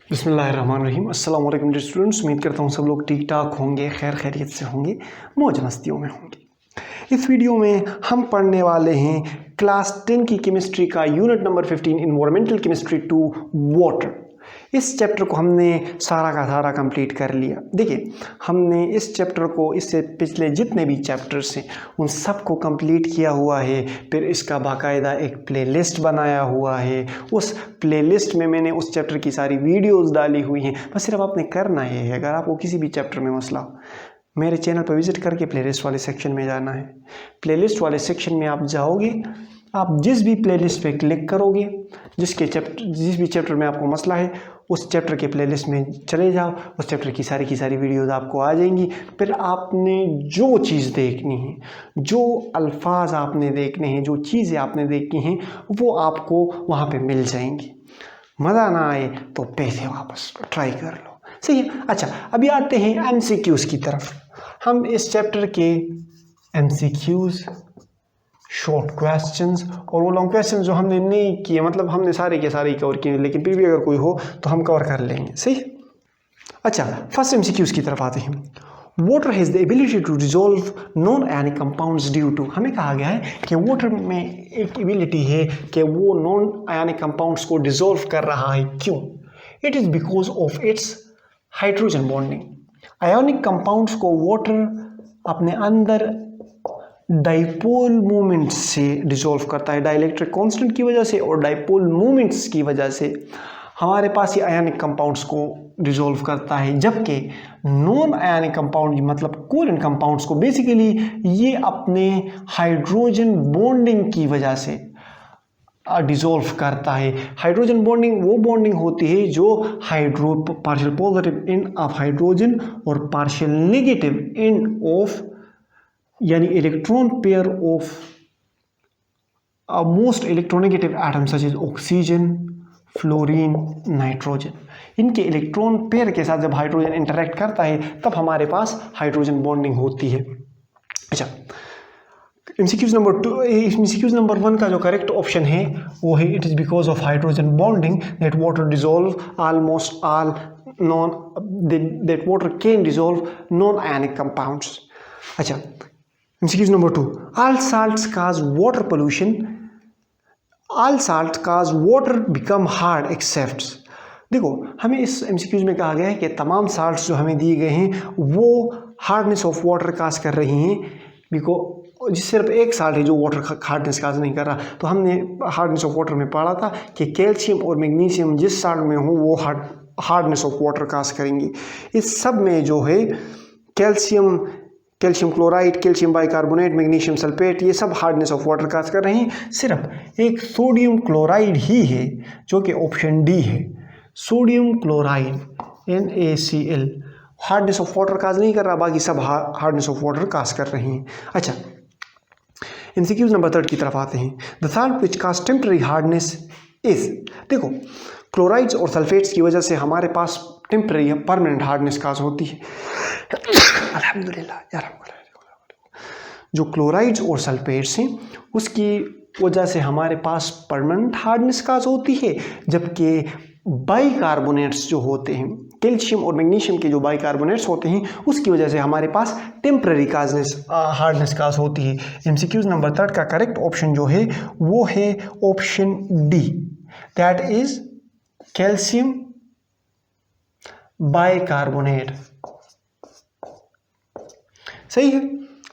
बिस्मिल्लाहिर्रहमानिर्रहीम। अस्सलाम वालेकुम डियर स्टूडेंट्स, उम्मीद करता हूँ सब लोग ठीक ठाक होंगे, खैर खैरियत से होंगे, मौज मस्तियों में होंगे। इस वीडियो में हम पढ़ने वाले हैं क्लास 10 की केमिस्ट्री का unit number 15 environmental chemistry 2 water. इस चैप्टर को हमने सारा का सारा कंप्लीट कर लिया। देखिए, हमने इस चैप्टर को इससे पिछले जितने भी चैप्टर्स हैं उन सब को कंप्लीट किया हुआ है। फिर इसका बाकायदा एक प्लेलिस्ट बनाया हुआ है। उस प्लेलिस्ट में मैंने उस चैप्टर की सारी वीडियोस डाली हुई हैं। बस सिर्फ आपने करना है, अगर आपको किसी भी चैप्टर में मसला हो, मेरे चैनल पर विजिट करके प्लेलिस्ट वाले सेक्शन में जाना है। प्लेलिस्ट वाले सेक्शन में आप जाओगे, आप जिस भी प्लेलिस्ट पे क्लिक करोगे, जिस भी चैप्टर में आपको मसला है उस चैप्टर के प्लेलिस्ट में चले जाओ, उस चैप्टर की सारी वीडियोस आपको आ जाएंगी। फिर आपने जो चीज़ देखनी है, जो अल्फाज आपने देखने हैं, जो चीज़ें आपने देखनी हैं, वो आपको वहाँ पे मिल जाएंगी। मज़ा ना आए तो पैसे वापस ट्राई कर लो, सही है। अच्छा, अभी आते हैं एमसीक्यूज़ की तरफ। हम इस चैप्टर के एमसीक्यूज़, शॉर्ट क्वेश्चंस और वो लॉन्ग क्वेश्चंस जो हमने नहीं किए, मतलब हमने सारे के सारे कवर किए, लेकिन फिर भी अगर कोई हो तो हम कवर कर लेंगे, सही है। अच्छा, फर्स्ट एमसीक्यूज़ की तरफ आते हैं। Water has the ability to dissolve non ionic compounds due to, हमें कहा गया है कि वाटर में एक एबिलिटी है कि वो नॉन आयनिक कंपाउंड्स को डिजोल्व कर रहा है। क्यों? It is because of its hydrogen bonding. Ionic compounds को वाटर अपने अंदर डाइपोल मूवमेंट से डिसॉल्व करता है, डाइलेक्ट्रिक कांस्टेंट की वजह से और डाइपोल मूवमेंट्स की वजह से हमारे पास ये आयनिक कंपाउंड्स को डिसॉल्व करता है। जबकि नॉन आयनिक कंपाउंड मतलब कोवैलेंट कंपाउंड्स को बेसिकली ये अपने हाइड्रोजन बॉन्डिंग की वजह से डिसॉल्व करता है। हाइड्रोजन बॉन्डिंग वो बॉन्डिंग होती है जो partial positive end of hydrogen और पार्शियल नेगेटिव एंड ऑफ यानी electron pair of most electronegative atom such as oxygen, fluorine, nitrogen, इनके इलेक्ट्रॉन पेयर के साथ जब हाइड्रोजन इंटरेक्ट करता है तब हमारे पास हाइड्रोजन बॉन्डिंग होती है। अच्छा, एमसीक्यूज नंबर 1 का जो करेक्ट ऑप्शन है वो है it is because of hydrogen bonding that water dissolve almost all that water can dissolve non ionic compounds. अच्छा, MCQ number 2. All salts cause water pollution. All salts cause water become hard except. देखो, हमें इस MCQ में कहा गया है कि तमाम साल्ट्स जो हमें दिए गए हैं वो हार्डनेस ऑफ वाटर काज कर रही हैं। बिकॉज जिस सिर्फ एक साल्ट है जो वाटर हार्डनेस काज नहीं कर रहा। तो हमने हार्डनेस ऑफ वाटर में पढ़ा था कि कैल्शियम और मैग्नीशियम जिस साल्ट में हो वो हार्डनेस ऑफ वाटर काज करेंगी। इस सब में जो है calcium chloride, calcium bicarbonate, magnesium sulphate, ये सब हार्डनेस ऑफ वाटर काज कर रहे हैं। सिर्फ एक सोडियम क्लोराइड ही है जो कि ऑप्शन डी है। Sodium chloride NaCl hardness of water cause नहीं कर रहा, बाकी सब हार्डनेस ऑफ वाटर काज कर रहे हैं। अच्छा, एमसीक्यूज नंबर 3 की तरफ आते हैं। The salt which cause temporary hardness is, देखो क्लोराइड्स और सल्फेट्स की वजह से हमारे पास टेम्पररी परमानेंट हार्डनेस काज होती है। अल्हम्दुलिल्लाह यार, जो क्लोराइड्स और सल्फेट्स हैं उसकी वजह से हमारे पास परमानेंट हार्डनेस काज होती है। जबकि बाइकार्बोनेट्स जो होते हैं, कैल्शियम और मैग्नीशियम के जो बाइकार्बोनेट्स होते हैं उसकी वजह से हमारे पास टेम्पररी हार्डनेस काज होती है। एमसीक्यूज नंबर 3 का करेक्ट ऑप्शन जो है वो है option D, that is calcium bicarbonate, सही है।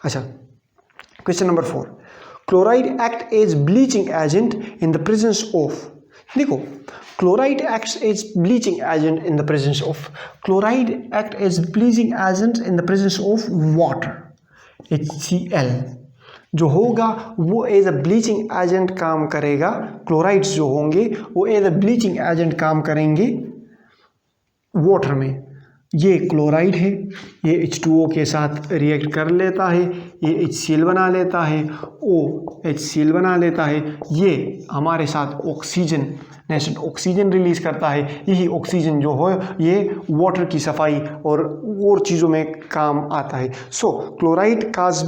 अच्छा, question number 4. Chloride act as bleaching agent in the presence of, देखो chloride act as bleaching agent in the presence of, chloride act as bleaching agent in the presence of water HCl जो होगा वो as a bleaching agent काम करेगा। Chlorides जो होंगे वो as a bleaching agent काम करेंगे वाटर में। ये क्लोराइड है, ये H2O के साथ रिएक्ट कर लेता है, ये HCl बना लेता है, OHCl बना लेता है, ये हमारे साथ ऑक्सीजन रिलीज करता है। यही ऑक्सीजन जो हो ये वाटर की सफाई और चीज़ों में काम आता है। सो क्लोराइड काज,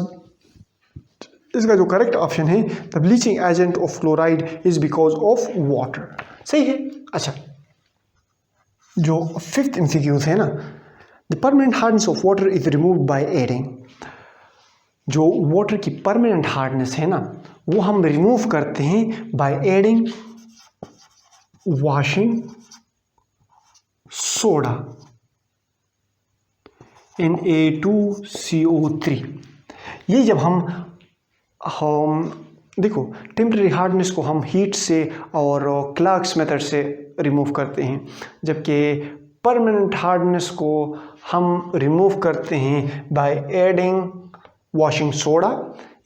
इसका जो करेक्ट ऑप्शन है the bleaching agent of chloride is because of water, सही है। अच्छा, जो फिफ्थ एमसीक्यू है ना, the permanent hardness of water is removed by adding. जो वाटर की परमानेंट हार्डनेस है ना, वो हम रिमूव करते हैं by adding washing soda Na2CO3। ये जब हम देखो टेम्परेरी हार्डनेस को हम हीट से और क्लार्क्स मेथड से रिमूव करते हैं, जबकि परमानेंट हार्डनेस को हम रिमूव करते हैं by adding washing soda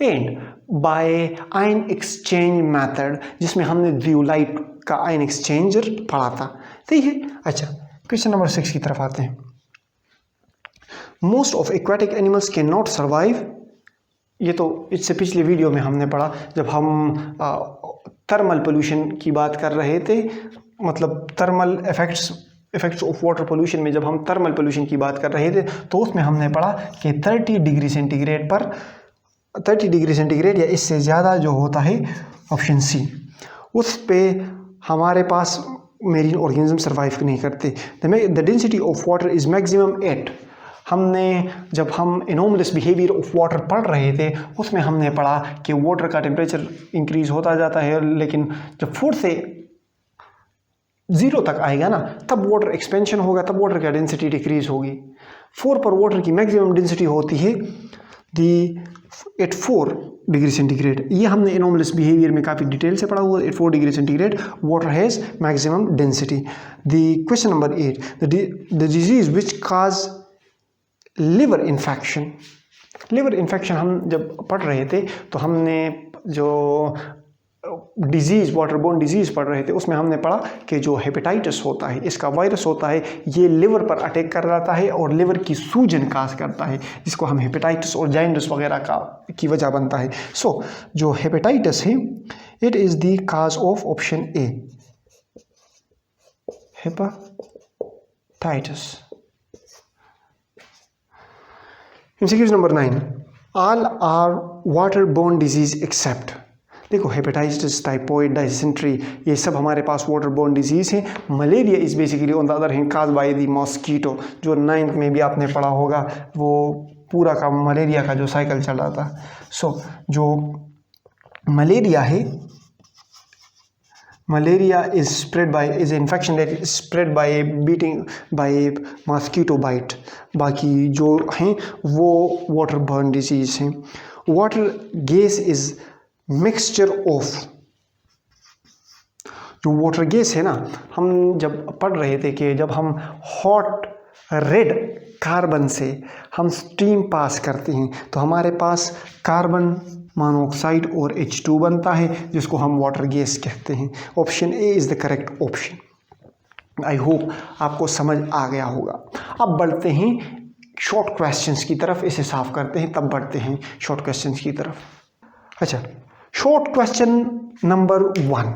and by ion exchange method, जिसमें हमने जियोलाइट का आयन एक्सचेंजर पढ़ा था। ठीक है, अच्छा क्वेश्चन नंबर 6 की तरफ आते हैं। Most of aquatic animals can not survive. ये तो इससे पिछले वीडियो में हमने पढ़ा जब हम थर्मल पोल्यूशन की बात कर रहे थे, मतलब thermal effects of water pollution में जब हम थर्मल पोल्यूशन की बात कर रहे थे तो उसमें हमने पढ़ा कि 30 डिग्री सेंटीग्रेड पर 30 डिग्री सेंटीग्रेड या इससे ज़्यादा जो होता है ऑप्शन सी, उस पे हमारे पास मेरीन ऑर्गेनिज्म सर्वाइव नहीं करते। The density of water is maximum 8। हमने जब हम एनोमलस बिहेवियर ऑफ वाटर पढ़ रहे थे उसमें हमने पढ़ा कि वाटर का टेम्परेचर इंक्रीज होता जाता है, लेकिन जब 4 से 0 तक आएगा ना तब वाटर एक्सपेंशन होगा, तब वाटर का डेंसिटी डिक्रीज होगी। 4 पर वाटर की मैक्सिमम डेंसिटी होती है एट 4 डिग्री सेंटीग्रेड। ये हमने एनोमलस बिहेवियर में काफ़ी डिटेल से पढ़ा हुआ। At 4 degree centigrade water has maximum density. The question number 8, the disease which cause liver infection. Liver infection हम जब पढ़ रहे थे तो हमने जो डिजीज़ वाटरबोर्न डिजीज़ पढ़ रहे थे उसमें हमने पढ़ा कि जो हेपेटाइटिस होता है, इसका वायरस होता है, ये लिवर पर अटैक कर जाता है और लिवर की सूजन काज करता है, जिसको हम हेपेटाइटिस और जाइंडिस वगैरह की वजह बनता है। सो जो हेपेटाइटिस है it is the cause of option A, hepatitis. MCQ number 9, all are waterborne disease except. देखो हेपेटाइटिस, टाइफाइड, डायसेंट्री, ये सब हमारे पास वाटरबोर्न डिजीज़ हैं। Malaria is basically on the other hand cause by the mosquito, जो 9th में भी आपने पढ़ा होगा, वो पूरा का मलेरिया का जो साइकिल चल रहा था। सो जो मलेरिया है, malaria is infection that is spread by biting by mosquito bite. बाकी जो हैं वो वाटरबोर्न डिजीज़ हैं। Water gas is mixture of, जो वाटर गैस है ना, हम जब पढ़ रहे थे कि जब हम हॉट रेड कार्बन से हम स्टीम पास करते हैं तो हमारे पास कार्बन मोनोऑक्साइड और H2 बनता है, जिसको हम वाटर गैस कहते हैं। Option A is the correct option. I hope आपको समझ आ गया होगा। अब बढ़ते हैं शॉर्ट क्वेश्चंस की तरफ, इसे साफ करते हैं तब बढ़ते हैं शॉर्ट क्वेश्चंस की तरफ। अच्छा, short question number 1।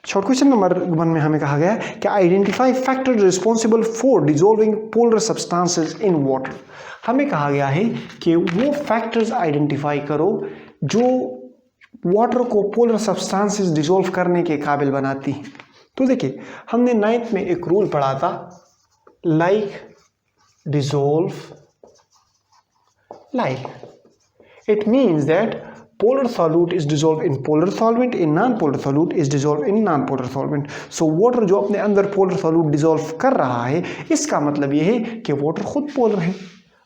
Short question number 1 में हमें कहा गया कि identify factor responsible for dissolving polar substances in water. हमें कहा गया है कि वो फैक्टर्स आइडेंटिफाई करो जो वाटर को पोलर सब्सटेंसेस डिजोल्व करने के काबिल बनाती हैं। तो देखिए हमने 9th में एक रूल पढ़ा था, like dissolve like. It means that polar solute is dissolved in polar solvent, in non-polar solute is dissolved in non-polar solvent. So water जो अपने अंदर polar solute dissolve कर रहा है, इसका मतलब ये है कि water खुद polar है।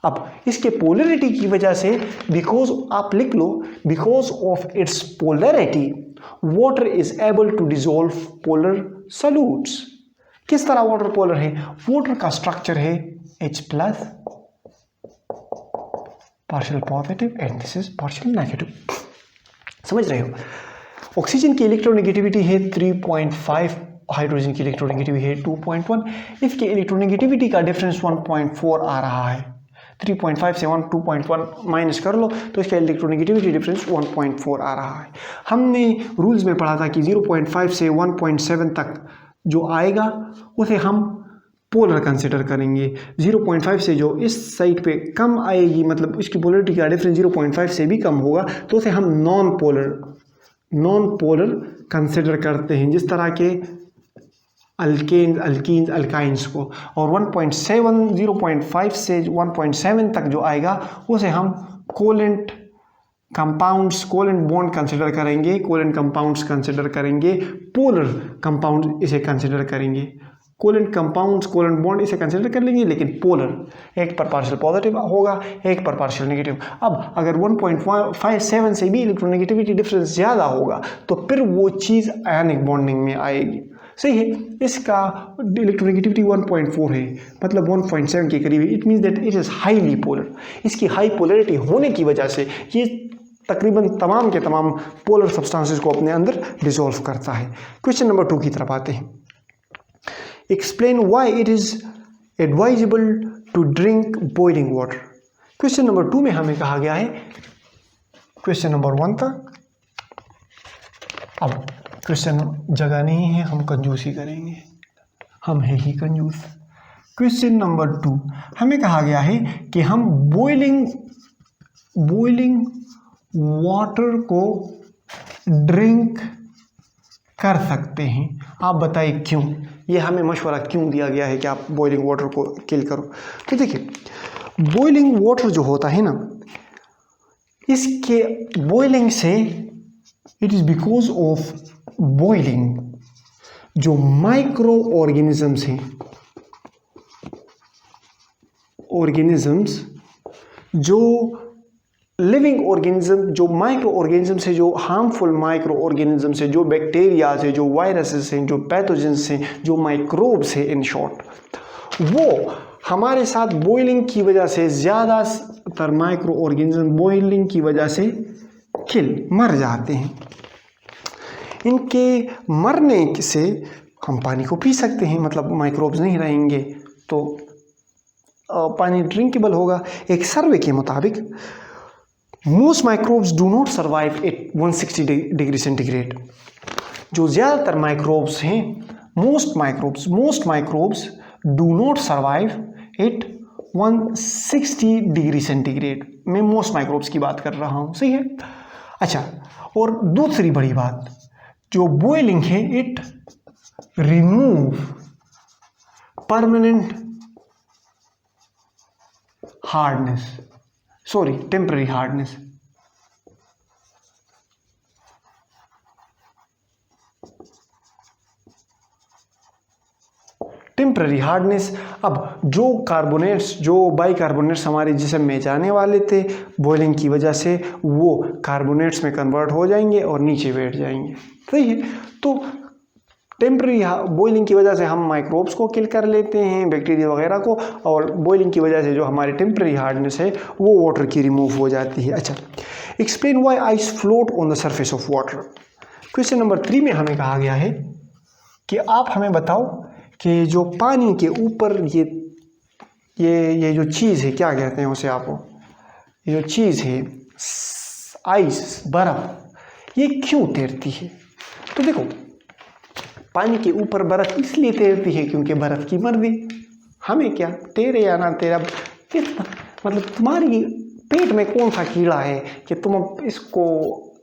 अब इसके polarity की वजह से, because आप लिख लो, because of its polarity water is able to dissolve polar solutes। किस तरह water polar है? water का structure है H+, partial positive and this is partial negative। समझ रहे हो? ऑक्सीजन की इलेक्ट्रोनेगेटिविटी है 3.5, हाइड्रोजन की इलेक्ट्रोनेगेटिविटी है 2.1। इसके इलेक्ट्रोनेगेटिविटी का डिफरेंस 1.4 आ रहा है। 3.5 से 2.1 माइनस कर लो तो इसका इलेक्ट्रोनेगेटिविटी डिफरेंस 1.4 आ रहा है। हमने रूल्स में पढ़ा था कि 0.5 से 1.7 तक जो आएगा उसे हम पोलर कंसिडर करेंगे। 0.5 से जो इस साइड पे कम आएगी, मतलब इसकी पोलरिटी का डिफरेंस 0.5 से भी कम होगा, तो उसे हम नॉन पोलर कंसिडर करते हैं। जिस तरह के अल्केन्स, अल्कीन्स, अल्काइंस को, और 1.7 0.5 से 1.7 तक जो आएगा उसे हम कोलेंट कंपाउंड्स, कोलेंट बॉन्ड कंसिडर करेंगे, कोलेंट कंपाउंड्स कंसिडर करेंगे, पोलर कंपाउंड इसे कंसिडर करेंगे। कोलेंट कंपाउंड्स, कोलेंट बॉन्ड इसे कंसिडर कर लेंगे, लेकिन पोलर, एक पर पार्शियल पॉजिटिव होगा, एक पर पार्शियल नेगेटिव। अब अगर 1.57 से भी इलेक्ट्रोनेगेटिविटी डिफरेंस ज़्यादा होगा तो फिर वो चीज़ आयनिक बॉन्डिंग में आएगी। सही है, इसका इलेक्ट्रोनेगेटिविटी 1.4 है, मतलब 1.7 के करीब है। It means that it is highly polar. इसकी हाई पोलरिटी होने की वजह से ये तकरीबन तमाम के तमाम पोलर सब्सटेंसेस को अपने अंदर डिसॉल्व करता है। क्वेश्चन नंबर 2 की तरफ आते हैं। Explain why it is advisable to drink boiling water. Question number 2 में हमें कहा गया है, क्वेश्चन नंबर 1 तक, अब क्वेश्चन जगह नहीं है, हम कंजूसी करेंगे, हम है ही कंजूस। क्वेश्चन नंबर 2 हमें कहा गया है कि हम बॉइलिंग वाटर को ड्रिंक कर सकते हैं। आप बताइए क्यों, ये हमें मशवरा क्यों दिया गया है कि आप बॉइलिंग वाटर को किल करो। तो देखिए, बॉइलिंग वाटर जो होता है ना, इसके बॉइलिंग से, it is because of boiling, जो माइक्रो ऑर्गेनिजम्स हैं, ऑर्गेनिजम्स जो लिविंग ऑर्गेनिज्म, जो माइक्रो ऑर्गेनिजम्स है, जो हार्मफुल माइक्रो ऑर्गेनिजम्स है, जो बैक्टीरियाज है, जो वायरसेस हैं, जो पैथोजेंस हैं, जो माइक्रोब्स है, इन शॉर्ट, वो हमारे साथ बॉइलिंग की वजह से, ज़्यादातर माइक्रो ऑर्गेनिज्म बॉइलिंग की वजह से मर जाते हैं। इनके मरने से हम पानी को पी सकते हैं, मतलब माइक्रोब्स नहीं रहेंगे तो पानी ड्रिंकेबल होगा। एक सर्वे के मुताबिक most microbes do not survive eight 160 degree centigrade. जो ज़्यादातर माइक्रोब्स हैं, most microbes do not survive eight 160 degree centigrade. मैं मोस्ट माइक्रोब्स की बात कर रहा हूँ, सही है। अच्छा, और दूसरी बड़ी बात, जो बॉइलिंग है, it remove permanent hardness, temporary hardness. Temporary hardness. अब जो कार्बोनेट्स, जो बाइकार्बोनेट्स हमारे जिस्म में जाने वाले थे बॉइलिंग की वजह से, वो कार्बोनेट्स में कन्वर्ट हो जाएंगे और नीचे बैठ जाएंगे, सही है। तो टेम्पररी बॉइलिंग की वजह से हम माइक्रोब्स को किल कर लेते हैं, बैक्टीरिया वगैरह को, और बॉइलिंग की वजह से जो हमारी टेम्पररी हार्डनेस है वो वाटर की रिमूव हो जाती है। अच्छा, explain why ice float on the surface of water. Question number 3 में हमें कहा गया है कि आप हमें बताओ कि जो पानी के ऊपर ये जो चीज़ है, क्या कहते हैं उसे आप, ये जो चीज़ है आइस, बर्फ़, ये क्यों तैरती है। तो देखो, पानी के ऊपर बर्फ़ इसलिए तैरती है क्योंकि बर्फ़ की मर्जी, हमें क्या, तैरे या ना तैरा, मतलब तुम्हारी पेट में कौन सा कीड़ा है कि तुम इसको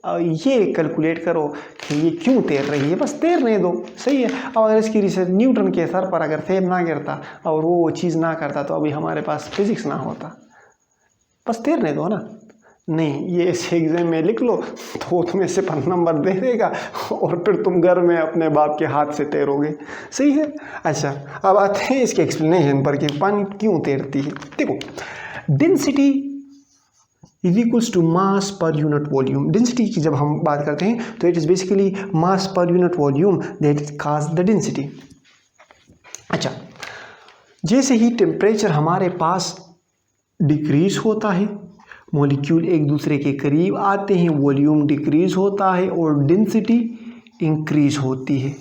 ये कैलकुलेट करो कि ये क्यों तैर रही है, बस तैरने दो, सही है। अब अगर इसकी रिसर्च न्यूटन के सर पर अगर सेब ना गिरता और वो चीज़ ना करता तो अभी हमारे पास फिजिक्स ना होता, बस तैरने दो ना। नहीं, ये इस एग्जाम में लिख लो तो तुम्हें सिर्फ नंबर दे देगा और फिर तुम घर में अपने बाप के हाथ से तैरोगे, सही है। अच्छा, अब आते हैं इसके एक्सप्लेनेशन पर कि पानी क्यों तैरती है। देखो, density is equals to mass per unit volume. Density की जब हम बात करते हैं तो it is basically mass per unit volume that is cause the density. अच्छा, जैसे ही टेम्परेचर हमारे पास डिक्रीज होता है, मॉलिक्यूल एक दूसरे के करीब आते हैं, वॉल्यूम डिक्रीज होता है और डेंसिटी इंक्रीज होती है,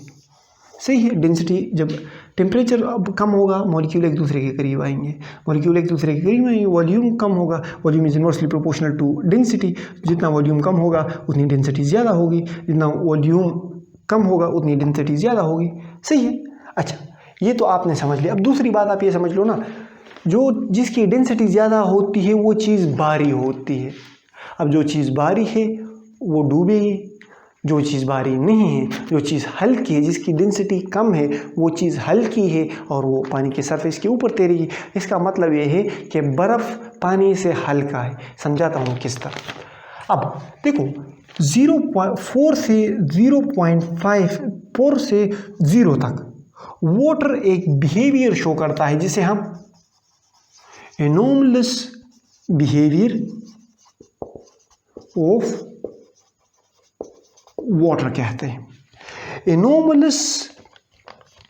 सही है। डेंसिटी, जब टेम्परेचर अब कम होगा, मॉलिक्यूल एक दूसरे के करीब आएंगे, मॉलिक्यूल एक दूसरे के करीब आएंगे, वॉल्यूम कम होगा, volume is inversely proportional to density. जितना वॉल्यूम कम होगा उतनी डेंसिटी ज़्यादा होगी, जितना वॉल्यूम कम होगा उतनी डेंसिटी ज़्यादा होगी, सही है। अच्छा, ये तो आपने समझ लिया। अब दूसरी बात आप ये समझ लो ना, जो जिसकी डेंसिटी ज़्यादा होती है वो चीज़ भारी होती है। अब जो चीज़ भारी है वो डूबेगी, जो चीज़ भारी नहीं है, जो चीज़ हल्की है, जिसकी डेंसिटी कम है, वो चीज़ हल्की है और वो पानी के सरफेस के ऊपर तैरेगी। इसका मतलब ये है कि बर्फ़ पानी से हल्का है। समझाता हूँ किस तरह। अब देखो 0.4 से 0.5 4 से 0 तक वाटर एक बिहेवियर शो करता है जिसे हम एनोमलस बिहेवियर ऑफ वाटर कहते हैं। एनोमलस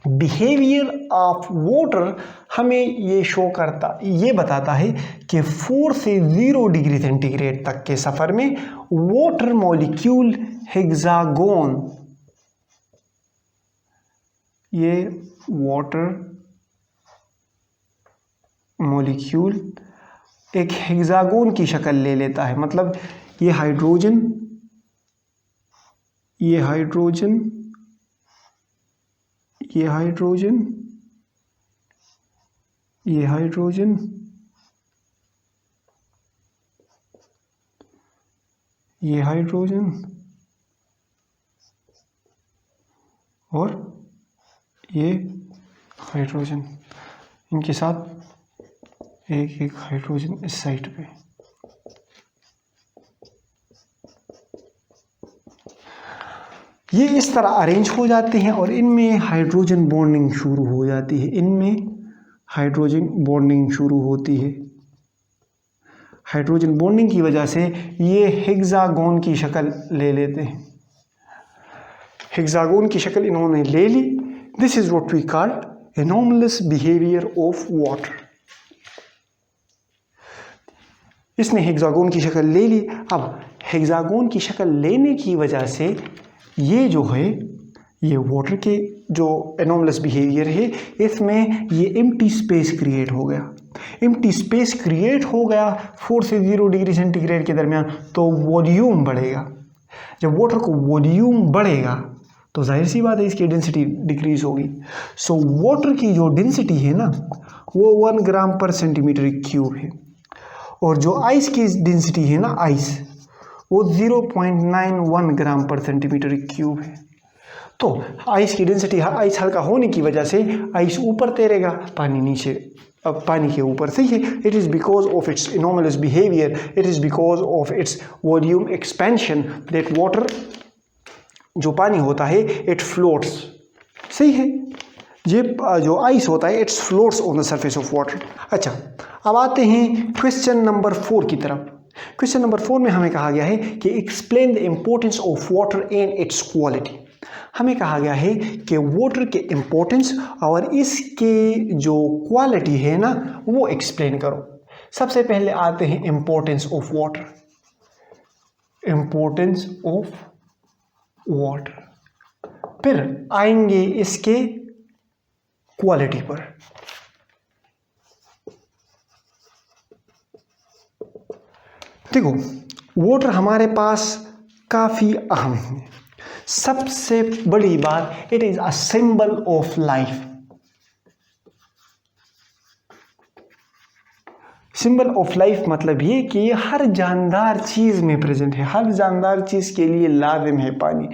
बिहेवियर ऑफ वाटर हमें ये बताता है कि 4 से 0 डिग्री सेंटीग्रेड तक के सफ़र में वाटर मॉलिक्यूल हेक्सागोन, ये वाटर मॉलिक्यूल एक हेक्सागोन की शक्ल ले लेता है। मतलब ये हाइड्रोजन, ये हाइड्रोजन, ये हाइड्रोजन, ये हाइड्रोजन, ये हाइड्रोजन और ये हाइड्रोजन, इनके साथ एक एक हाइड्रोजन इस साइड पे। ये इस तरह अरेंज हो जाते हैं और इनमें हाइड्रोजन बॉन्डिंग शुरू हो जाती है। इनमें हाइड्रोजन बॉन्डिंग शुरू होती है। हाइड्रोजन बॉन्डिंग की वजह से ये हेक्सागोन की शक्ल ले लेते हैं। हेक्सागोन की शक्ल इन्होंने ले ली। This is what we call anomalous behaviour of water. इसने हेक्सागोन की शक्ल ले ली। अब हेक्सागोन की शक्ल लेने की वजह से ये जो है, ये वाटर के जो एनोमलस बिहेवियर है, इसमें ये एम्प्टी स्पेस क्रिएट हो गया। एम्प्टी स्पेस क्रिएट हो गया 4 से 0 डिग्री सेंटीग्रेड के दरमियान, तो वॉल्यूम बढ़ेगा। जब वाटर को वॉल्यूम बढ़ेगा तो जाहिर सी बात है इसकी डेंसिटी डिक्रीज होगी। सो वाटर की जो डेंसिटी है ना, वो 1 ग्राम पर सेंटीमीटर क्यूब है। और जो आइस की डेंसिटी है ना, आइस, वो 0.91 ग्राम पर सेंटीमीटर क्यूब है। तो आइस की डेंसिटी, आइस हल्का होने की वजह से आइस ऊपर तैरेगा, पानी नीचे, अब पानी के ऊपर। सही है। It is because of its anomalous behaviour, it is because of its volume expansion that water, जो पानी होता है, इट फ्लोट्स। सही है। ये जो आइस होता है, it's floats on the surface of water. अच्छा, अब आते हैं क्वेश्चन नंबर 4 की तरफ। क्वेश्चन नंबर 4 में हमें कहा गया है कि explain the importance of water and it's quality. हमें कहा गया है कि वाटर के इम्पोर्टेंस और इसके जो क्वालिटी है ना, वो एक्सप्लेन करो। सबसे पहले आते हैं importance of water. Importance of water, फिर आएंगे इसके क्वालिटी पर। देखो, वाटर हमारे पास काफ़ी अहम है। सबसे बड़ी बात, it is a symbol of life. Symbol of life मतलब ये कि ये हर जानदार चीज़ में प्रेजेंट है। हर जानदार चीज़ के लिए लाजिम है पानी।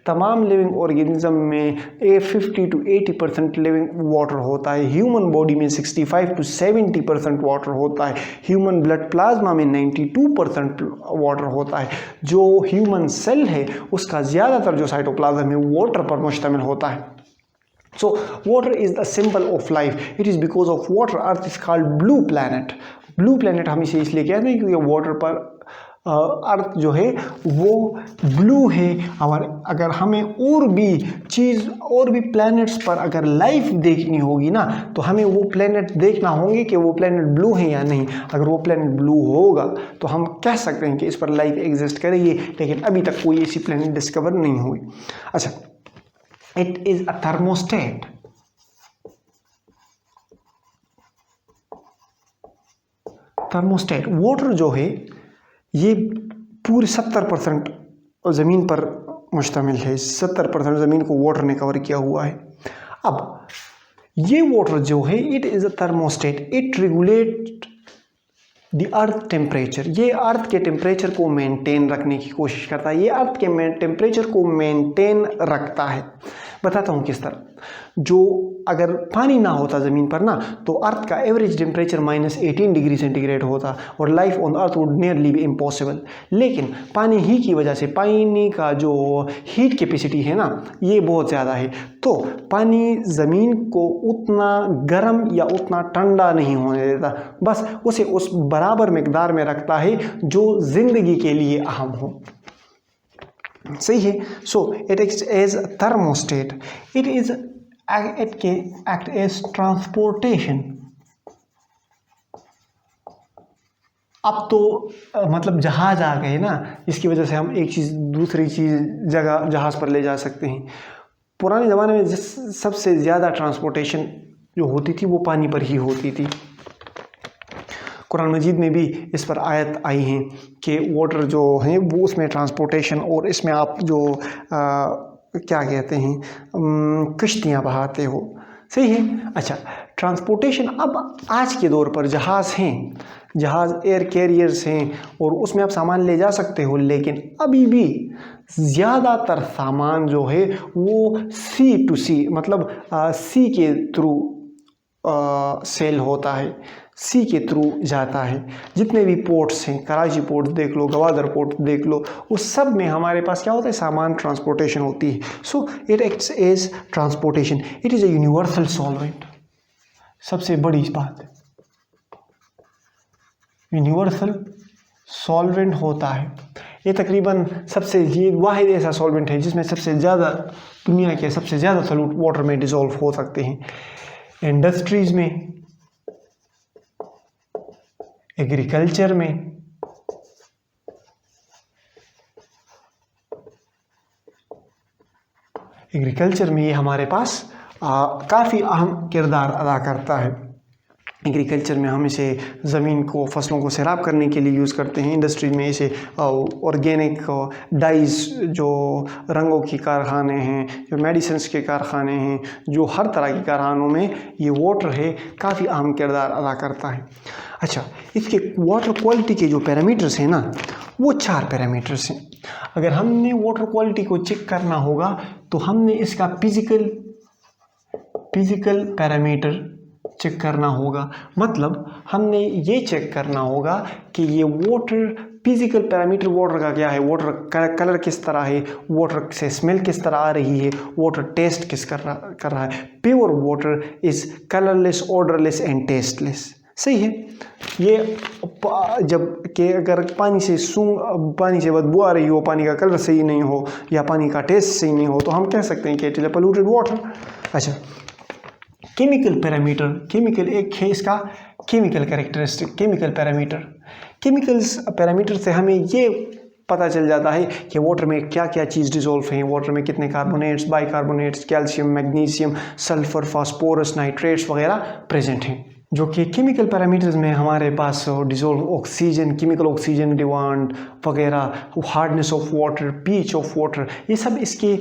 तमाम लिविंग ऑर्गेनिज्म में 50 to 80% लिविंग वाटर होता है। ह्यूमन बॉडी में 65 to 70% वाटर होता है। ह्यूमन ब्लड प्लाज्मा में 92% वाटर होता है। जो ह्यूमन सेल है उसका ज़्यादातर जो साइटोप्लाज्म है वाटर पर मुश्तमिल होता है। So water is the symbol of life. It is because of water Earth is called blue planet. Blue planet हम इसे इसलिए कहते हैं क्योंकि वाटर पर अर्थ जो है वो ब्लू है। और अगर हमें और भी प्लैनेट्स पर अगर लाइफ देखनी होगी ना, तो हमें वो प्लैनेट देखना होंगे कि वो प्लैनेट ब्लू है या नहीं। अगर वो प्लैनेट ब्लू होगा तो हम कह सकते हैं कि इस पर लाइफ एग्जिस्ट करेगी, लेकिन अभी तक कोई ऐसी प्लैनेट डिस्कवर नहीं हुई। अच्छा, it is a thermostat. Thermostat, water जो है ये पूरे 70% ज़मीन पर मुश्तमिल है। 70% ज़मीन को वाटर ने कवर किया हुआ है। अब ये वाटर जो है, it is a thermostat. It regulate the earth temperature, ये अर्थ के टेम्परेचर को मेंटेन रखने की कोशिश करता है, ये अर्थ के टेम्परेचर को मेंटेन रखता है। बताता हूँ किस तरह। जो अगर पानी ना होता ज़मीन पर ना, तो अर्थ का एवरेज टेम्परेचर -18 डिग्री सेंटीग्रेड होता और life on earth would nearly B impossible. लेकिन पानी ही की वजह से, पानी का जो हीट कैपेसिटी है ना, ये बहुत ज़्यादा है, तो पानी ज़मीन को उतना गर्म या उतना ठंडा नहीं होने देता, बस उसे उस बराबर मिकदार में रखता है जो ज़िंदगी के लिए अहम हो। सही है। So it acts as thermostat, it के एक्ट एज ट्रांसपोर्टेशन। अब तो मतलब जहाज आ गए ना, इसकी वजह से हम एक चीज़ दूसरी चीज़ जगह जहाज़ पर ले जा सकते हैं। पुराने ज़माने में सबसे ज़्यादा ट्रांसपोर्टेशन जो होती थी वो पानी पर ही होती थी। कुरान मजीद में भी इस पर आयत आई हैं कि वाटर जो है वो उसमें ट्रांसपोर्टेशन, और इसमें आप जो क्या कहते हैं कश्तियाँ बहाते हो। सही है। अच्छा, ट्रांसपोर्टेशन, अब आज के दौर पर जहाज़ हैं, जहाज़ एयर कैरियर्स हैं और उसमें आप सामान ले जा सकते हो, लेकिन अभी भी ज़्यादातर सामान जो है वो सी टू सी, मतलब सी के थ्रू सेल होता है, सी के थ्रू जाता है। जितने भी पोर्ट्स हैं, कराची पोर्ट देख लो, गवादर पोर्ट देख लो, उस सब में हमारे पास क्या होता है, सामान ट्रांसपोर्टेशन होती है। So it acts as transportation, it is a universal solvent. सबसे बड़ी बात, यूनिवर्सल सॉल्वेंट होता है ये, तकरीबन सबसे ये वाहिद ऐसा सॉल्वेंट है जिसमें सबसे ज़्यादा, दुनिया के सबसे ज़्यादा सॉल्यूट वाटर में डिज़ोल्व हो सकते हैं। इंडस्ट्रीज़ में, एग्रीकल्चर में, ये हमारे पास काफ़ी अहम किरदार अदा करता है। एग्रीकल्चर में हम इसे ज़मीन को, फसलों को सैराब करने के लिए यूज़ करते हैं। इंडस्ट्री में इसे ऑर्गेनिक डाइज, जो रंगों की कारखाने हैं, जो मेडिसिन्स के कारखाने हैं, जो हर तरह के कारखानों में ये वाटर है काफ़ी अहम किरदार अदा करता है। अच्छा, इसके वाटर क्वालिटी के जो पैरामीटर्स हैं ना, वो 4 पैरामीटर्स हैं। अगर हमने वाटर क्वालिटी को चेक करना होगा तो हमने इसका फिज़िकल पैरामीटर चेक करना होगा। मतलब हमने ये चेक करना होगा कि ये वाटर, फिजिकल पैरामीटर वाटर का क्या है, वाटर का कलर किस तरह है, वाटर से स्मेल किस तरह आ रही है, वाटर टेस्ट किस कर रहा है। Pure water is colourless, odourless and tasteless. सही है। ये जब कि अगर पानी से बदबू आ रही हो, पानी का कलर सही नहीं हो या पानी का टेस्ट सही नहीं हो, तो हम कह सकते हैं कि it is a polluted water. अच्छा, केमिकल पैरामीटर, केमिकल एक है इसका chemical characteristic, chemical parameter. Chemicals parameter से हमें ये पता चल जाता है कि वाटर में क्या क्या चीज़ डिज़ोल्व हैं, वाटर में कितने carbonates, bicarbonates, calcium, magnesium, sulphur, phosphorus, nitrates वगैरह प्रेजेंट हैं। जो कि केमिकल पैरामीटर्स में हमारे पास dissolved oxygen, chemical oxygen demand वगैरह, hardness of water, pH of water, ये सब इसके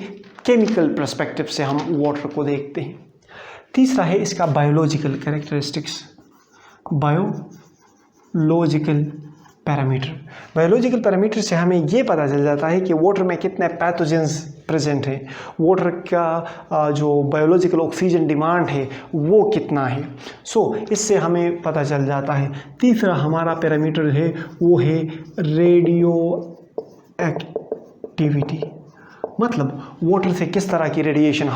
केमिकल पर्सपेक्टिव से हम वाटर को देखते हैं। तीसरा है इसका biological characteristics, biological parameter. Biological parameter से हमें ये पता चल जाता है कि वाटर में कितने पैथोजेंस प्रेजेंट हैं, वाटर का जो बायोलॉजिकल ऑक्सीजन डिमांड है वो कितना है। सो इससे हमें पता चल जाता है। तीसरा हमारा पैरामीटर है वो है रेडियो एक्टिविटी, मतलब वाटर से किस तरह की रेडिएशन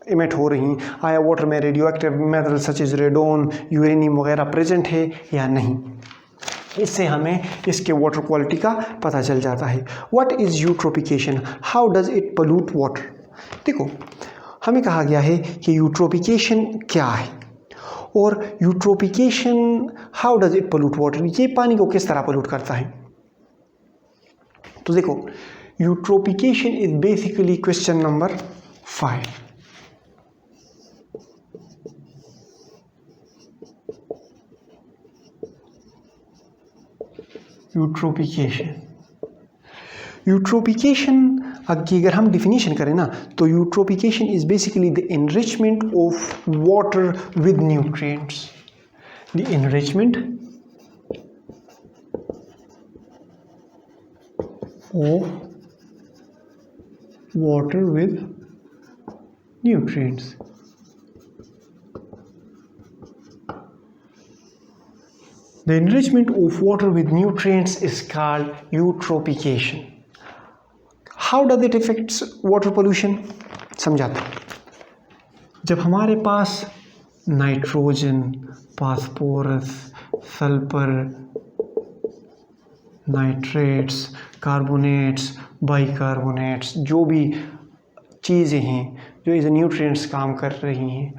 इमिट हो रही, आया वाटर में radioactive metal such as radon, uranium वगैरह प्रेजेंट है या नहीं। इससे हमें इसके वाटर क्वालिटी का पता चल जाता है। What is eutrophication, how does it pollute water. देखो, हमें कहा गया है कि यूट्रोफिकेशन क्या है और eutrophication how does it pollute water, ये पानी को किस तरह पोल्यूट करता है। तो देखो, eutrophication is basically question number 5। Eutrophication की अगर हम डिफिनीशन करें ना, तो eutrophication is basically the enrichment of water with nutrients, the enrichment of water with nutrients. The enrichment of water with nutrients is called eutrophication. How does it affect water pollution? समझाता हूँ। जब हमारे पास nitrogen, phosphorus, sulphur, nitrates, carbonates, bicarbonates, जो भी चीज़ें हैं जो एज ए न्यूट्रिएंट्स काम कर रही हैं,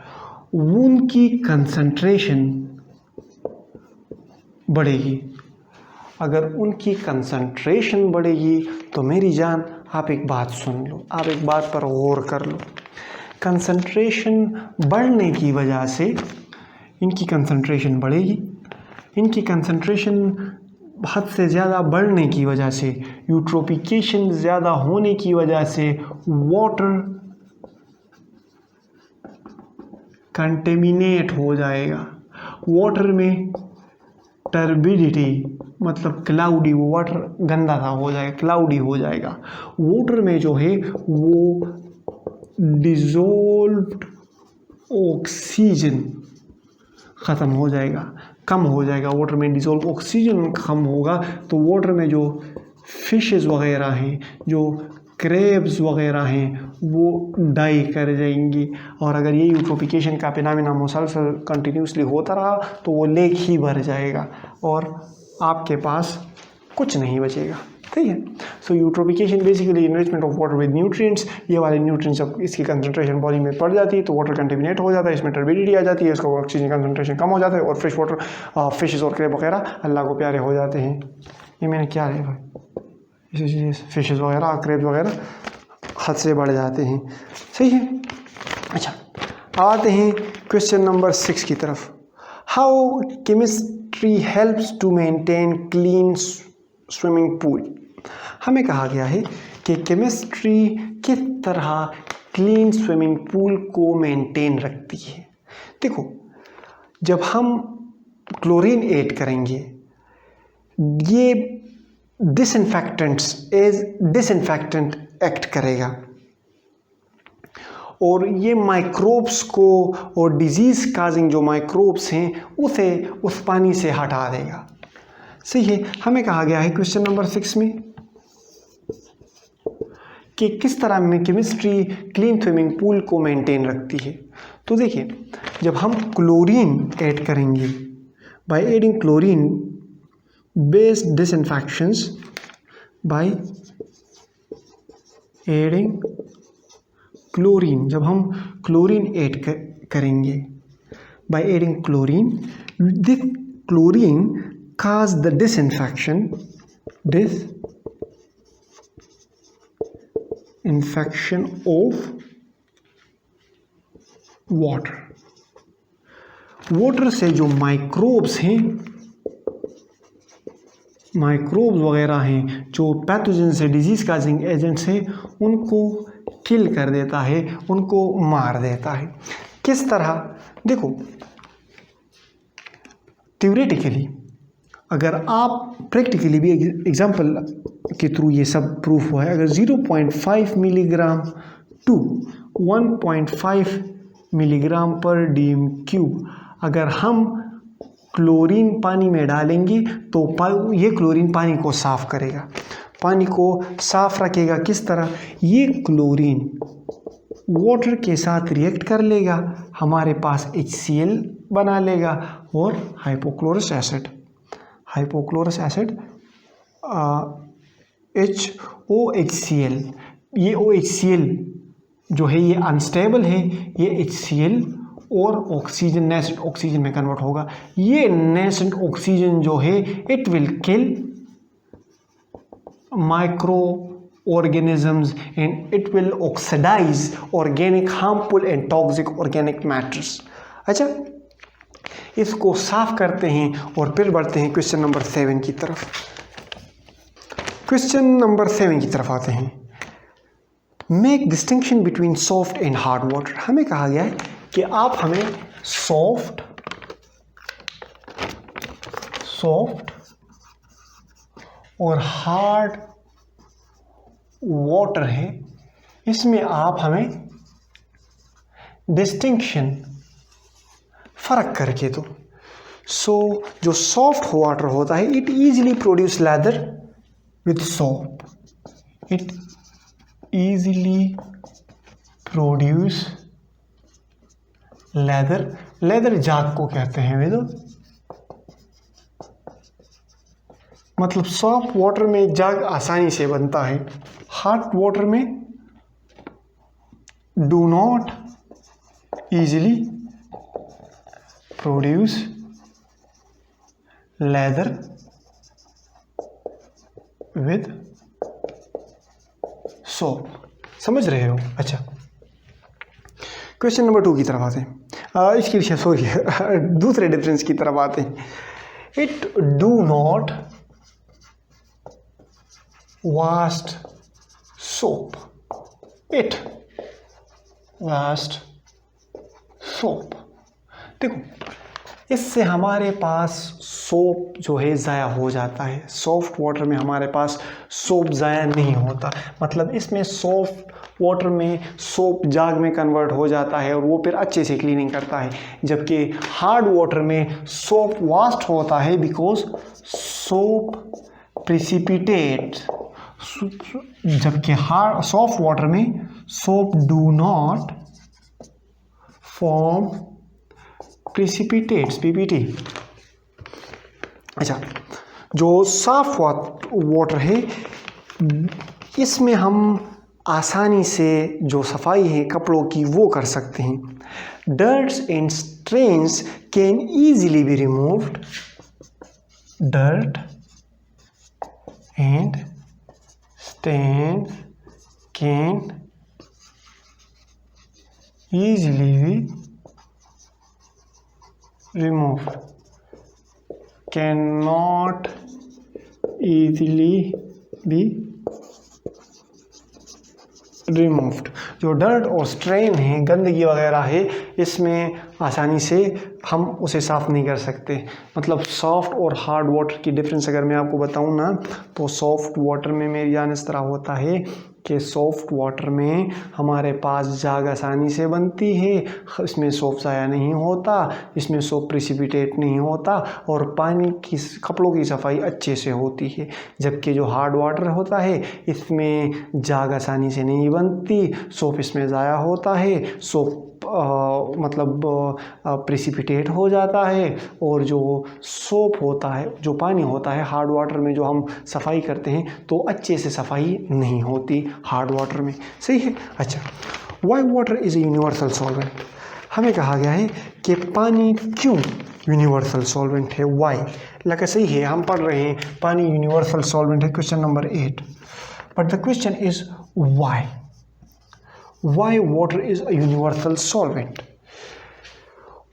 उनकी कंसंट्रेशन बढ़ेगी। अगर उनकी कंसंट्रेशन बढ़ेगी तो मेरी जान आप एक बात सुन लो, आप एक बात पर गौर कर लो। कंसंट्रेशन बढ़ने की वजह से इनकी कंसंट्रेशन बढ़ेगी, इनकी कंसंट्रेशन हद से ज़्यादा बढ़ने की वजह से, यूट्रोफिकेशन ज़्यादा होने की वजह से वाटर कंटेमिनेट हो जाएगा। वाटर में टर्बिडिटी मतलब क्लाउडी, वो वाटर गंदा सा हो जाएगा, क्लाउडी हो जाएगा। वाटर में जो है वो डिज़ोल्व्ड ऑक्सीजन ख़त्म हो जाएगा, कम हो जाएगा। वाटर में डिज़ोल्व ऑक्सीजन कम होगा तो वाटर में जो फिशेस वगैरह हैं, जो क्रेब्स वगैरह हैं, वो डाई कर जाएंगी। और अगर ये यूट्रोफिकेशन का फिनोमेना मुसलसल कंटिन्यूसली होता रहा तो वो लेक ही भर जाएगा और आपके पास कुछ नहीं बचेगा। ठीक है। So eutrophication basically enrichment of water with nutrients. ये वाले न्यूट्रिएंट्स जब इसकी कंसंट्रेशन बॉडी में पड़ जाती है तो वाटर कंटेमिनेट हो जाता है, इसमें टर्बिडिटी आ जाती है, इसका ऑक्सीजन कंसंट्रेशन कम हो जाता है और फ्रेश वाटर फिशेस और क्रेब वगैरह अल्लाह को प्यारे हो जाते हैं। ये मैंने क्या है भाई, फिशेस वगैरह, क्रेब्स वगैरह हद से बढ़ जाते हैं। सही है। अच्छा, आते हैं क्वेश्चन नंबर 6 की तरफ। How chemistry helps to maintain clean swimming pool. हमें कहा गया है कि केमिस्ट्री किस तरह क्लीन स्विमिंग पूल को मेंटेन रखती है। देखो, जब हम क्लोरीन ऐड करेंगे, ये डिसइंफेक्टेंट एक्ट करेगा और ये माइक्रोब्स को और डिजीज़ काजिंग जो माइक्रोब्स हैं उसे उस पानी से हटा देगा। सही है। हमें कहा गया है क्वेश्चन नंबर 6 में कि किस तरह में केमिस्ट्री क्लीन स्विमिंग पूल को मेंटेन रखती है। तो देखिए, जब हम क्लोरीन ऐड करेंगे, by adding chlorine based disinfections, by adding chlorine, जब हम क्लोरीन ऐड करेंगे, by adding chlorine, this chlorine cause the disinfection of water। Water से जो माइक्रोब्स हैं, माइक्रोब्स वगैरह हैं, जो पैथोजन से डिजीज़ काजिंग एजेंट्स हैं, उनको किल कर देता है, उनको मार देता है। किस तरह? देखो, थ्योरेटिकली अगर आप प्रैक्टिकली भी एग्जांपल के थ्रू ये सब प्रूफ हुआ है, अगर 0.5 मिलीग्राम टू 1.5 मिलीग्राम पर dm³ अगर हम क्लोरीन पानी में डालेंगे तो ये क्लोरीन पानी को साफ़ करेगा, पानी को साफ़ रखेगा। किस तरह? ये क्लोरीन वाटर के साथ रिएक्ट कर लेगा, हमारे पास HCl बना लेगा और हाइपोक्लोरस एसिड HOHCl, ये OHCl जो है ये अनस्टेबल है, ये HCl और ऑक्सीजन नेसेंट ऑक्सीजन में कन्वर्ट होगा। ये नेसेंट ऑक्सीजन जो है it will kill micro organisms and it will oxidize organic harmful and toxic organic matters। अच्छा, इसको साफ करते हैं और फिर बढ़ते हैं क्वेश्चन नंबर 7 की तरफ। क्वेश्चन नंबर 7 की तरफ आते हैं। Make distinction between soft and hard water. हमें कहा गया है कि आप हमें सॉफ्ट और हार्ड वाटर है, इसमें आप हमें डिस्टिंक्शन फर्क करके दो। सो जो सॉफ्ट वाटर होता है, it easily produce lather with soap, it easily produce leather, leather जाग को कहते हैं वे, मतलब सॉफ्ट वाटर में जाग आसानी से बनता है, हार्ड वाटर में do not easily produce lather with soap. समझ रहे हो? अच्छा, क्वेश्चन नंबर 2 की तरफ आते हैं। इसके लिए सॉरी दूसरे डिफरेंस की तरफ आते हैं। It do not vast soap, it vast soap. देखो, इससे हमारे पास सोप जो है ज़ाया हो जाता है। सॉफ्ट वाटर में हमारे पास सोप ज़ाया नहीं होता, मतलब इसमें सॉफ्ट वाटर में सोप जाग में कन्वर्ट हो जाता है और वो फिर अच्छे से क्लीनिंग करता है, जबकि हार्ड वाटर में सोप वास्ट होता है बिकॉज सोप प्रिसिपिटेट, जबकि हार्ड सॉफ्ट वाटर में soap do not form प्रिसिपिटेट्स, PPT. अच्छा, जो सॉफ्ट वाटर है इसमें हम आसानी से जो सफाई है कपड़ों की वो कर सकते हैं। Dirts and strains can easily be removed, dirt and stains can easily be removed, cannot easily be removed। जो डर्ट और स्ट्रेन है, गंदगी वगैरह है, इसमें आसानी से हम उसे साफ़ नहीं कर सकते। मतलब सॉफ्ट और हार्ड वाटर की डिफरेंस अगर मैं आपको बताऊं ना, तो सॉफ्ट वाटर में मेरी जान इस तरह होता है कि सॉफ्ट वाटर में हमारे पास जाग आसानी से बनती है, इसमें सोप ज़ाया नहीं होता, इसमें सोप प्रिसिपिटेट नहीं होता और पानी की कपड़ों की सफाई अच्छे से होती है। जबकि जो हार्ड वाटर होता है इसमें जाग आसानी से नहीं बनती, सोप इसमें ज़ाया होता है, सोप मतलब प्रिसिपिटेट हो जाता है और जो सोप होता है, जो पानी होता है हार्ड वाटर में जो हम सफाई करते हैं तो अच्छे से सफाई नहीं होती हार्ड वाटर में। सही है? अच्छा, Y water is a universal solvent. हमें कहा गया है कि पानी क्यों यूनिवर्सल सॉल्वेंट है, वाई। लगा सही है, हम पढ़ रहे हैं पानी यूनिवर्सल सॉल्वेंट है, question number 8। But the question is why. Why water is a universal solvent?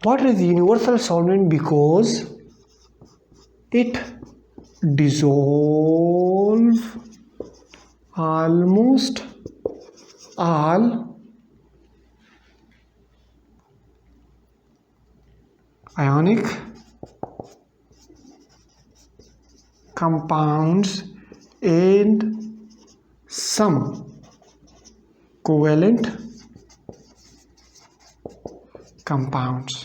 Water is a universal solvent because it dissolves almost all ionic compounds and some covalent compounds।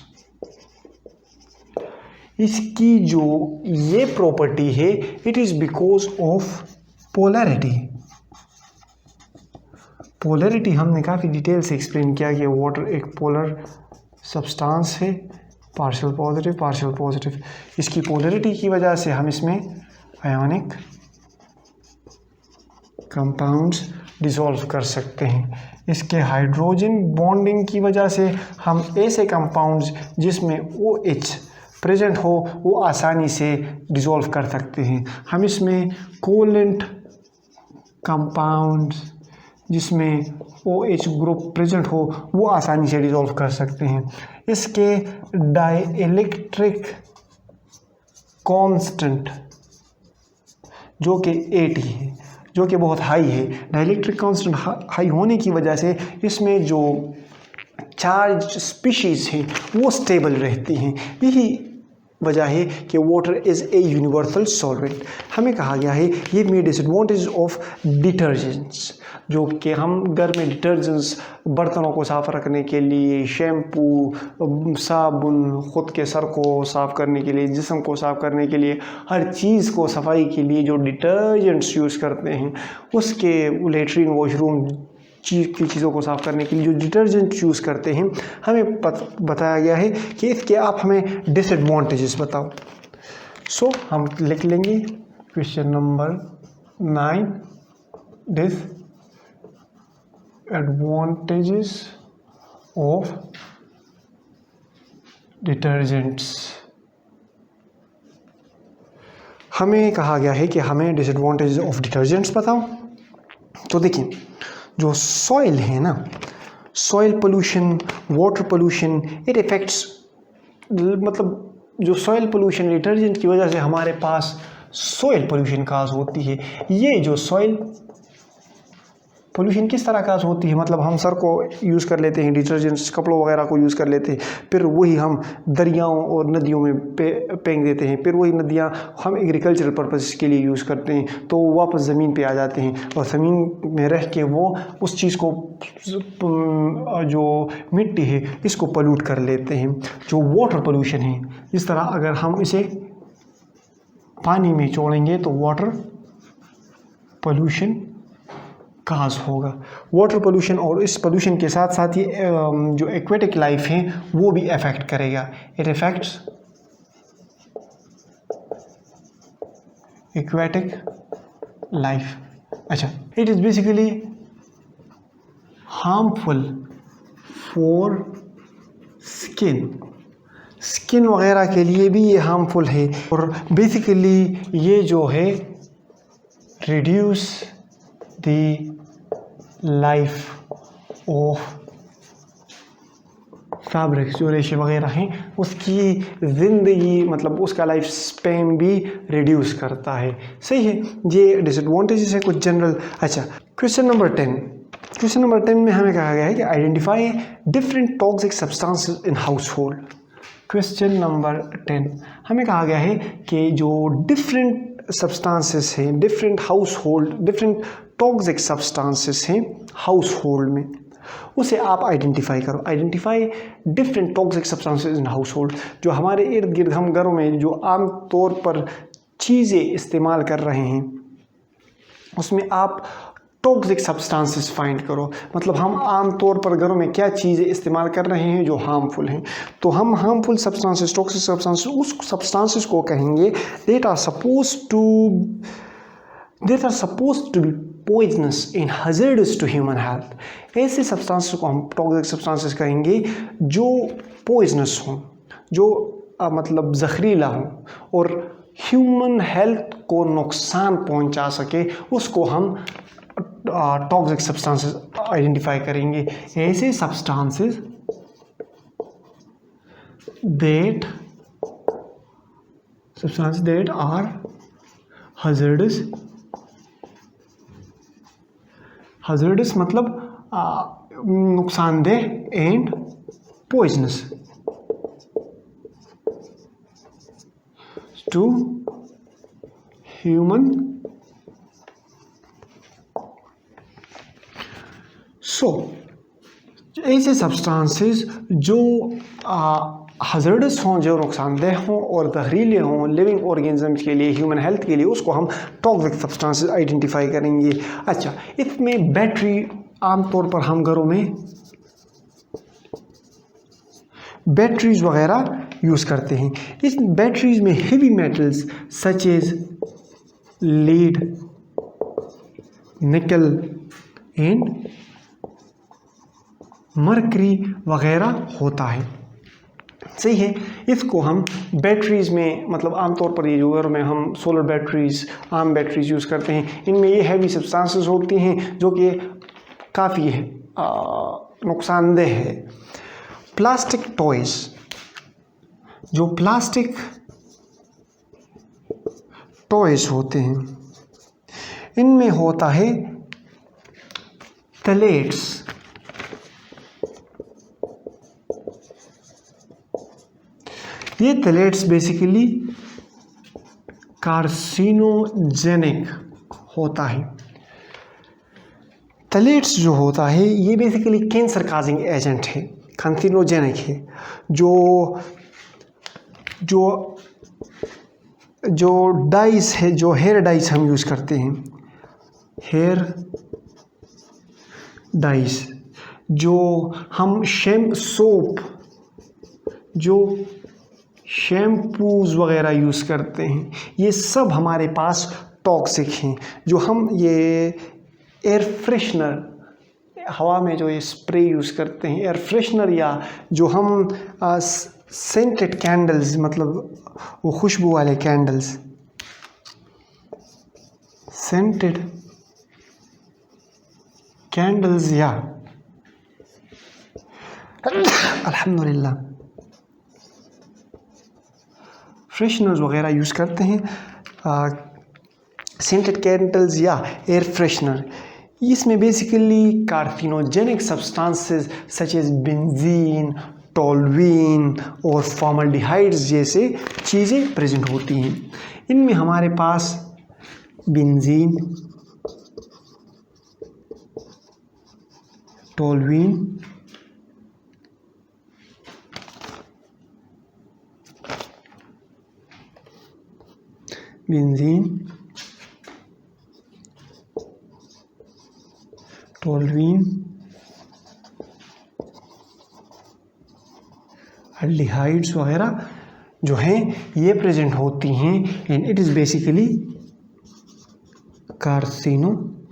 इसकी जो ये property है, it is because of polarity. Polarity हमने काफ़ी detail से explain किया कि water एक पोलर सब्सटेंस है, पार्शियल पॉजिटिव। इसकी पोलैरिटी की वजह से हम इसमें आयोनिक कंपाउंड्स डिसॉल्व कर सकते हैं। इसके हाइड्रोजन बॉन्डिंग की वजह से हम ऐसे कंपाउंड्स जिसमें OH प्रेजेंट हो वो आसानी से डिसॉल्व कर सकते हैं। हम इसमें कोवेलेंट कंपाउंड्स जिसमें OH ग्रुप प्रेजेंट हो वो आसानी से डिसॉल्व कर सकते हैं। इसके डाइइलेक्ट्रिक कांस्टेंट जो कि 80 है, जो कि बहुत हाई है। डाइइलेक्ट्रिक कांस्टेंट हाई होने की वजह से इसमें जो चार्ज स्पीशीज़ हैं वो स्टेबल रहती हैं। यही वजह है कि water is a universal solvent. हमें कहा गया है ये मेन डिसएडवांटेज ऑफ डिटर्जेंट्स, जो कि हम घर में डिटर्जेंट्स बर्तनों को साफ़ रखने के लिए, शैम्पू, साबुन, ख़ुद के सर को साफ़ करने के लिए, जिस्म को साफ़ करने के लिए, हर चीज़ को सफाई के लिए जो डिटर्जेंट्स यूज़ करते हैं, उसके लेटरिन वॉशरूम की चीज़ों को साफ़ करने के लिए जो डिटर्जेंट यूज़ करते हैं, हमें बताया गया है कि इसके आप हमें डिसएडवांटेजेस बताओ। सो हम लिख लेंगे question number 9, disadvantages of detergents. हमें कहा गया है कि हमें डिसएडवांटेजेस ऑफ डिटर्जेंट्स बताओ। तो देखिए, जो सॉइल है ना, soil pollution, water pollution, it effects, मतलब जो सॉइल पोल्यूशन डिटर्जेंट की वजह से हमारे पास सॉइल पोल्यूशन काज होती है। ये जो सॉइल पोल्यूशन किस तरह काज होती है, मतलब हम सर को यूज़ कर लेते हैं डिटर्जेंट्स, कपड़ों वगैरह को यूज़ कर लेते हैं, फिर वही हम दरियाओं और नदियों में फेंक देते हैं, फिर वही नदियाँ हम एग्रीकल्चरल पर्पस के लिए यूज़ करते हैं, तो वापस ज़मीन पे आ जाते हैं और ज़मीन में रह के वो उस चीज़ को, जो मिट्टी है, इसको पोल्यूट कर लेते हैं। जो वाटर पोल्यूशन है, इस तरह अगर हम इसे पानी में छोड़ेंगे तो वाटर पोल्यूशन काज होगा। वाटर पोल्यूशन और इस पोल्यूशन के साथ साथ ये जो एक्वेटिक लाइफ है वो भी अफेक्ट करेगा। It affects aquatic life. अच्छा, it is basically harmful for skin वगैरह के लिए भी ये हार्मफुल है, और बेसिकली ये जो है reduce the life of fabrics, जो रेशे वगैरह हैं उसकी ज़िंदगी, मतलब उसका लाइफ स्पैन भी रिड्यूस करता है। सही है, ये डिसएडवांटेजेस है कुछ जनरल। अच्छा, क्वेश्चन नंबर 10 में हमें कहा गया है कि identify different toxic substances in house hold. Question number 10 हमें कहा गया है कि जो डिफरेंट सब्सटेंसेस हैं, डिफरेंट टॉक्सिक सब्सटेंसेस हैं हाउस होल्ड में, उसे आप आइडेंटिफाई करो। Identify different toxic substances in house hold. जो हमारे इर्द गिर्द हम घरों में जो आम तौर पर चीज़ें इस्तेमाल कर रहे हैं, उसमें आप टॉक्सिक सब्सटेंसेस फाइंड करो। मतलब हम आम तौर पर घरों में क्या चीज़ें इस्तेमाल कर रहे हैं जो हार्मफुल हैं, तो हम हार्मफुल सब्सटेंसेस, टॉक्सिक सब्सटेंसेस उस सब्सटेंसेस को कहेंगे that are supposed to be poisonous and hazardous to human health। ऐसे सब्सटेंसेस को हम टॉक्सिक सब्सटेंसेस कहेंगे जो पॉइजनस हों, जो मतलब जहरीला हों और ह्यूमन हेल्थ को नुकसान पहुंचा सके, उसको हम टॉक्सिक सब्सटेंसेस आइडेंटिफाई करेंगे। ऐसे सब्सटेंसेस दैट आर hazardous मतलब नुकसानदेह एंड पॉइजनस टू ह्यूमन। सो ऐसे सब्सटेंसेस जो हज़ार्डस हों, जो नुकसानदेह हों और जहरीले हों लिविंग ऑर्गेनिजम्स के लिए, ह्यूमन हेल्थ के लिए, उसको हम टॉक्सिक सब्सटेंसेस आइडेंटिफाई करेंगे। अच्छा, इसमें बैटरी, आमतौर पर हम घरों में बैटरीज वगैरह यूज़ करते हैं। इस बैटरीज में heavy metals such as lead, nickel and mercury वगैरह होता है। सही है, इसको हम बैटरीज़ में, मतलब आमतौर पर ये जो घरों में हम सोलर बैटरीज़, आम बैटरीज़ यूज़ करते हैं, इनमें ये हैवी सब्सटेंसेस होती हैं जो कि काफ़ी नुकसानदेह है। प्लास्टिक टॉयज़, जो प्लास्टिक टॉयज़ होते हैं, इनमें होता है पैलेट्स, ये थैलेट्स बेसिकली कार्सिनोजेनिक होता है। थैलेट्स जो होता है ये बेसिकली कैंसर काजिंग एजेंट है, कार्सिनोजेनिक है। जो डाइस है, जो हेयर डाइस हम यूज़ करते हैं, हेयर डाइस, जो हम शैम्पूज वगैरह यूज़ करते हैं, ये सब हमारे पास टॉक्सिक हैं। जो हम ये एयर फ्रेशनर, हवा में जो ये स्प्रे यूज़ करते हैं, एयर फ्रेशनर, या जो हम सेंटेड कैंडल्स, मतलब वो खुशबू वाले कैंडल्स, सेंटेड कैंडल्स, या अल्हम्दुलिल्लाह फ्रेशनर्स वगैरह यूज़ करते हैं, सेंटेड कैंडल्स या एयर फ्रेशनर, इसमें basically carcinogenic substances such as benzene, toluene और फॉर्मल्डिहाइड्स जैसे चीज़ें प्रेजेंट होती हैं। इनमें हमारे पास बेंजीन, टोल्यूइन, एल्डिहाइड्स वगैरह जो हैं ये प्रेजेंट होती हैं, and it is basically carcinogenic.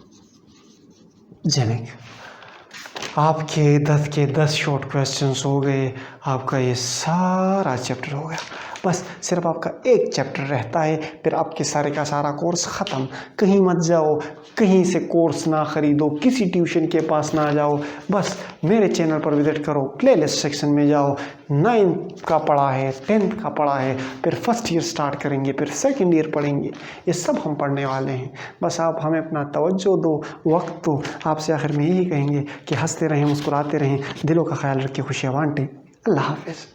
आपके 10 के 10 शॉर्ट क्वेश्चंस हो गए, आपका ये सारा चैप्टर हो गया। बस सिर्फ आपका एक चैप्टर रहता है, फिर आपके सारे का सारा कोर्स ख़त्म। कहीं मत जाओ, कहीं से कोर्स ना ख़रीदो, किसी ट्यूशन के पास ना जाओ, बस मेरे चैनल पर विजिट करो, प्लेलिस्ट सेक्शन में जाओ। 9th का पढ़ा है, 10th का पढ़ा है, फिर फर्स्ट ईयर स्टार्ट करेंगे, फिर सेकेंड ईयर पढ़ेंगे, ये सब हम पढ़ने वाले हैं। बस आप हमें अपना तवज्जो दो, वक्त दो। आपसे आखिर में यही कहेंगे कि हंसते रहें, मुस्कुराते रहें, दिलों का ख्याल रखें, खुशियाँ बांटें। अल्लाह हाफ़िज़।